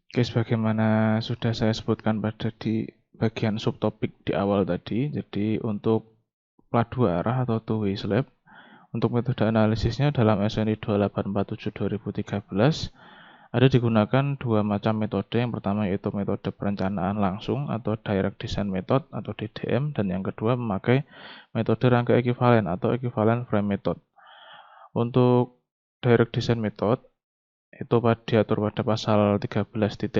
Oke, sebagaimana sudah saya sebutkan pada di bagian subtopik di awal tadi, jadi untuk plat dua arah atau two-way slab, untuk metode analisisnya dalam SNI 2847/2013 ada digunakan dua macam metode. Yang pertama yaitu metode perencanaan langsung atau Direct Design Method atau DDM, dan yang kedua memakai metode rangka ekivalen atau Equivalent Frame Method. Untuk Direct Design Method itu diatur pada pasal 13.6,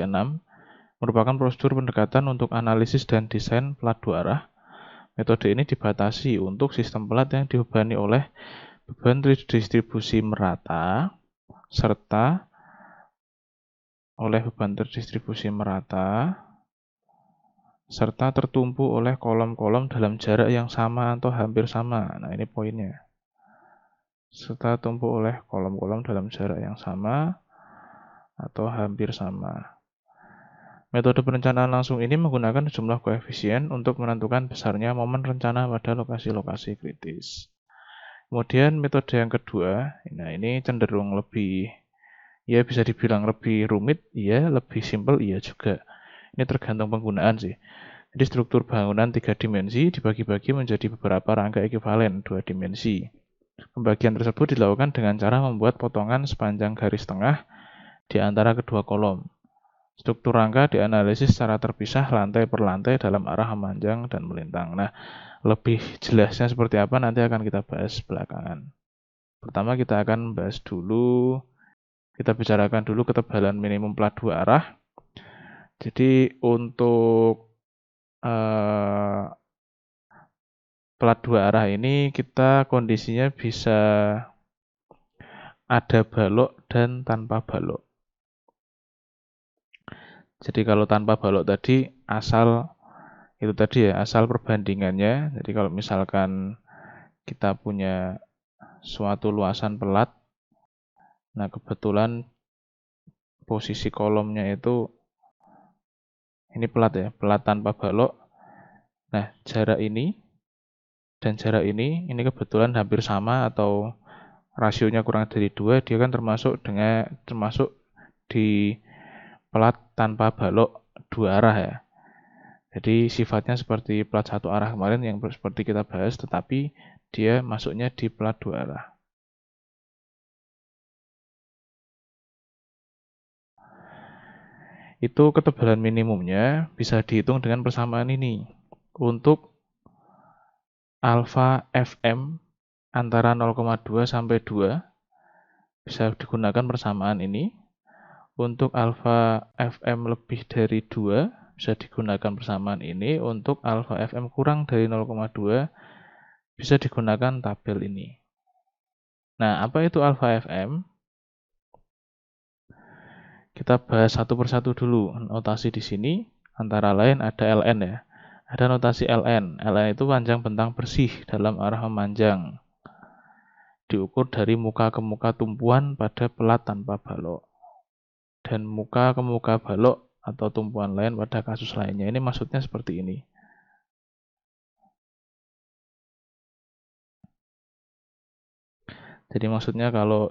merupakan prosedur pendekatan untuk analisis dan desain plat dua arah. Metode ini dibatasi untuk sistem plat yang dibebani oleh beban terdistribusi merata serta tertumpu oleh kolom-kolom dalam jarak yang sama atau hampir sama. Nah, ini poinnya. Serta tertumpu oleh kolom-kolom dalam jarak yang sama atau hampir sama. Metode perencanaan langsung ini menggunakan sejumlah koefisien untuk menentukan besarnya momen rencana pada lokasi-lokasi kritis. Kemudian metode yang kedua, nah ini cenderung lebih, ya bisa dibilang lebih rumit, iya, lebih simpel, iya juga. Ini tergantung penggunaan sih. Jadi struktur bangunan 3 dimensi dibagi-bagi menjadi beberapa rangka ekivalen 2 dimensi. Pembagian tersebut dilakukan dengan cara membuat potongan sepanjang garis tengah di antara kedua kolom. Struktur rangka dianalisis secara terpisah lantai per lantai dalam arah memanjang dan melintang. Nah, lebih jelasnya seperti apa nanti akan kita bahas belakangan. Pertama kita akan bahas dulu, kita bicarakan dulu ketebalan minimum plat dua arah. Jadi untuk plat dua arah ini kita kondisinya bisa ada balok dan tanpa balok. Jadi kalau tanpa balok tadi asal perbandingannya. Jadi kalau misalkan kita punya suatu luasan pelat, nah kebetulan posisi kolomnya itu ini pelat ya, pelat tanpa balok. Nah, jarak ini dan jarak ini kebetulan hampir sama atau rasionya kurang dari 2, dia kan termasuk di plat tanpa balok dua arah ya. Jadi sifatnya seperti plat satu arah kemarin yang seperti kita bahas, tetapi dia masuknya di plat dua arah. Itu ketebalan minimumnya bisa dihitung dengan persamaan ini. Untuk alfa Fm antara 0,2 sampai 2 bisa digunakan persamaan ini. Untuk alfa Fm lebih dari 2 bisa digunakan persamaan ini. Untuk alfa Fm kurang dari 0,2 bisa digunakan tabel ini. Nah, apa itu alfa Fm? Kita bahas satu persatu dulu. Notasi di sini antara lain ada Ln ya. Ada notasi Ln. Ln itu panjang bentang bersih dalam arah memanjang. Diukur dari muka ke muka tumpuan pada pelat tanpa balok. Dan muka ke muka balok atau tumpuan lain pada kasus lainnya. Ini maksudnya seperti ini. Jadi maksudnya kalau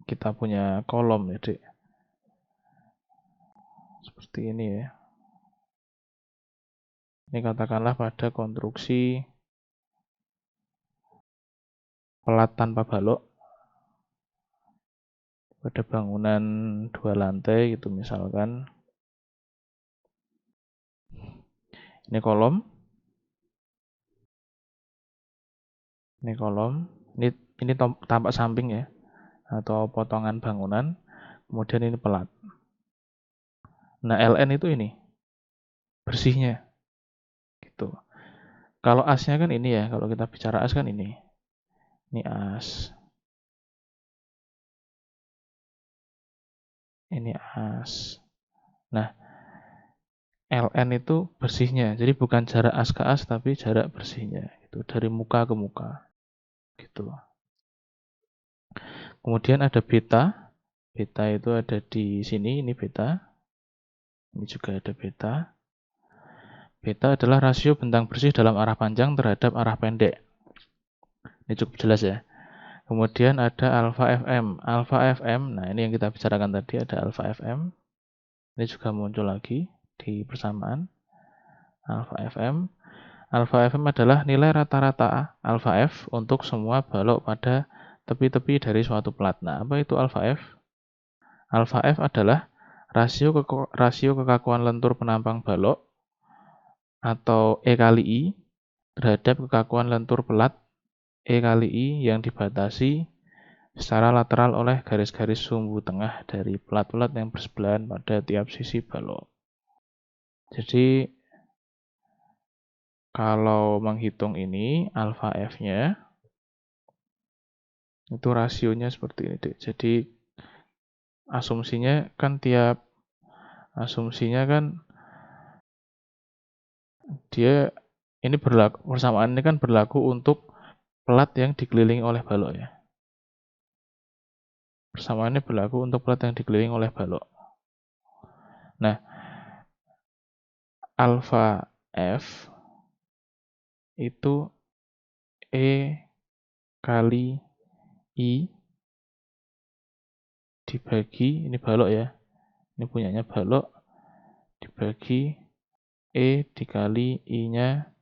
kita punya kolom ya, Dek. Seperti ini ya. Ini katakanlah pada konstruksi pelat tanpa balok pada bangunan 2 lantai gitu misalkan. Ini kolom. Ini tampak samping ya, atau potongan bangunan. Kemudian ini pelat. Nah, Ln itu ini bersihnya gitu. Kalau asnya kan ini ya, kalau kita bicara as kan ini. Ini as. Ini as. Nah, Ln itu bersihnya. Jadi bukan jarak as ke as tapi jarak bersihnya gitu, dari muka ke muka. Gitu. Kemudian ada beta. Beta itu ada di sini, ini beta. Ini juga ada beta. Beta adalah rasio bentang bersih dalam arah panjang terhadap arah pendek. Ini cukup jelas ya. Kemudian ada alfa Fm. Alfa Fm, nah ini yang kita bicarakan tadi, ada alfa Fm. Ini juga muncul lagi di persamaan alfa FM. Alfa FM adalah nilai rata-rata alfa F untuk semua balok pada tepi-tepi dari suatu plat. Nah, apa itu alfa F? Alfa F adalah rasio kekakuan lentur penampang balok atau E kali I terhadap kekakuan lentur pelat E kali I yang dibatasi secara lateral oleh garis-garis sumbu tengah dari pelat-pelat yang bersebelahan pada tiap sisi balok. Jadi kalau menghitung ini alfa F-nya itu rasionya seperti ini, Dek. Jadi asumsinya kan dia ini berlaku, persamaan ini kan berlaku untuk pelat yang dikelilingi oleh balok ya. Persamaannya berlaku untuk pelat yang dikelilingi oleh balok. Nah, alfa F itu E kali I dibagi, ini balok ya, ini punyanya balok, dibagi E dikali I-nya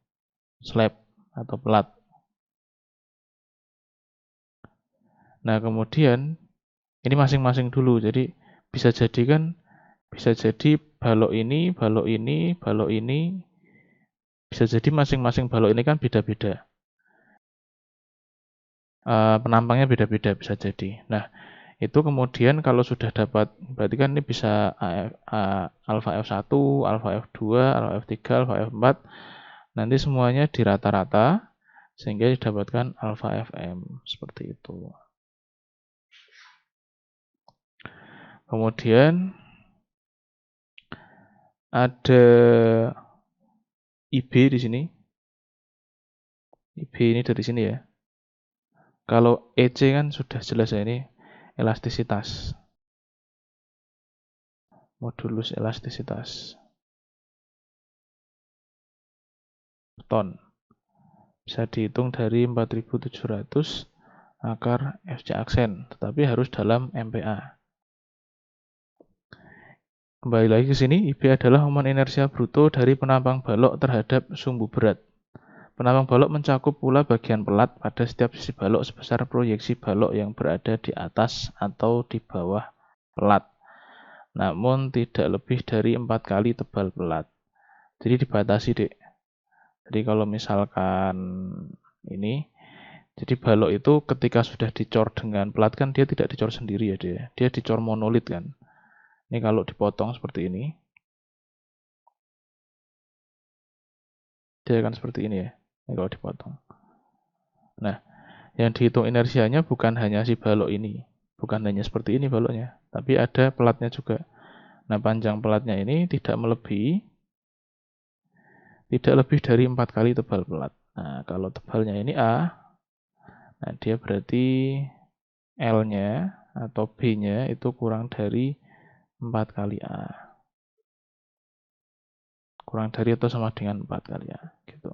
slab atau pelat. Nah, kemudian ini masing-masing dulu. Jadi bisa jadi balok ini, bisa jadi masing-masing balok ini kan beda-beda. Penampangnya beda-beda bisa jadi. Nah, itu kemudian kalau sudah dapat, berarti kan ini bisa alfa F1, alfa F2, alfa F3, alfa F4. Nanti semuanya dirata-rata sehingga didapatkan alfa FM seperti itu. Kemudian ada IB di sini. IB ini dari sini ya. Kalau EC kan sudah jelas ya, ini elastisitas. Modulus elastisitas. Ton. Bisa dihitung dari 4700 akar FC aksen, tetapi harus dalam MPa. Kembali lagi ke sini, IB adalah momen inersia bruto dari penampang balok terhadap sumbu berat. Penampang balok mencakup pula bagian pelat pada setiap sisi balok sebesar proyeksi balok yang berada di atas atau di bawah pelat, namun tidak lebih dari 4 kali tebal pelat. Jadi dibatasi, Dek. Jadi kalau misalkan ini, jadi balok itu ketika sudah dicor dengan pelat kan dia tidak dicor sendiri ya, dia dicor monolit kan. Ini kalau dipotong seperti ini, dia akan seperti ini ya. Ini kalau dipotong. Nah, yang dihitung inersianya bukan hanya si balok ini, bukan hanya seperti ini baloknya, tapi ada pelatnya juga. Nah, panjang pelatnya ini tidak lebih dari 4 kali tebal pelat. Nah, kalau tebalnya ini A, nah dia berarti L-nya atau B-nya itu kurang dari 4 kali A. Kurang dari atau sama dengan 4 kali A. Gitu.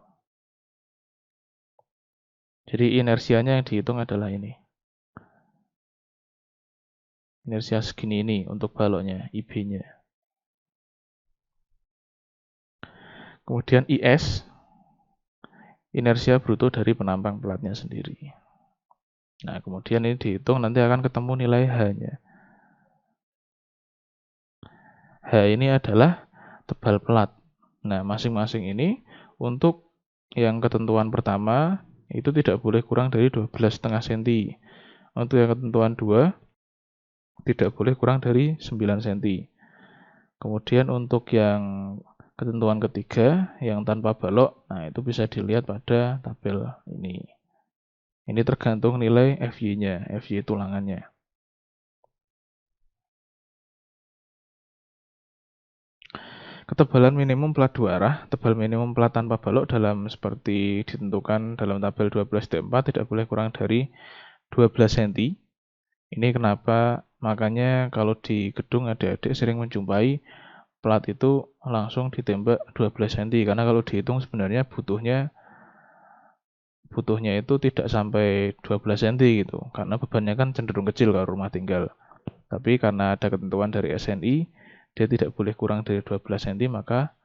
Jadi inersianya yang dihitung adalah ini. Inersia segini ini untuk baloknya, IB-nya. Kemudian IS, inersia bruto dari penampang pelatnya sendiri. Nah, kemudian ini dihitung, nanti akan ketemu nilai H-nya. H ini adalah tebal pelat. Nah, masing-masing ini untuk yang ketentuan pertama itu tidak boleh kurang dari 12,5 cm. Untuk yang ketentuan 2 tidak boleh kurang dari 9 cm. Kemudian untuk yang ketentuan ketiga yang tanpa balok, nah itu bisa dilihat pada tabel ini. Ini tergantung nilai FY-nya, FY tulangannya. Ketebalan minimum plat dua arah, tebal minimum plat tanpa balok dalam seperti ditentukan dalam tabel 12D4 tidak boleh kurang dari 12 cm. Ini kenapa? Makanya kalau di gedung adik-adik sering menjumpai plat itu langsung ditembak 12 cm. Karena kalau dihitung sebenarnya butuhnya itu tidak sampai 12 cm gitu. Karena bebannya kan cenderung kecil kalau rumah tinggal. Tapi karena ada ketentuan dari SNI, dia tidak boleh kurang dari 12 cm, maka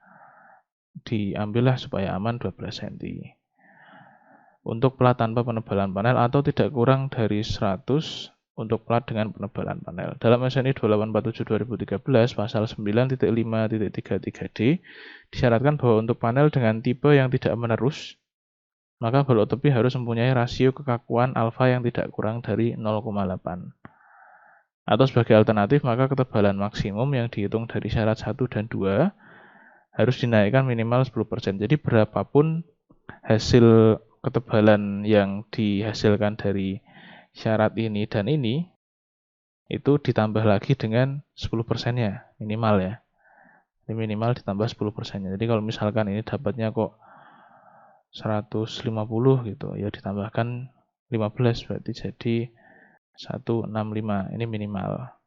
diambillah supaya aman 12 cm. Untuk plat tanpa penebalan panel atau tidak kurang dari 100 untuk plat dengan penebalan panel. Dalam SNI 2847/2013 pasal 9.5.33D disyaratkan bahwa untuk panel dengan tipe yang tidak menerus, maka balok tepi harus mempunyai rasio kekakuan alfa yang tidak kurang dari 0,8. Atau sebagai alternatif, maka ketebalan maksimum yang dihitung dari syarat 1 dan 2 harus dinaikkan minimal 10%. Jadi berapapun hasil ketebalan yang dihasilkan dari syarat ini dan ini, itu ditambah lagi dengan 10%-nya, minimal ya. Ini minimal ditambah 10%-nya. Jadi kalau misalkan ini dapatnya kok 150 gitu, ya ditambahkan 15 berarti jadi 165. Ini minimal.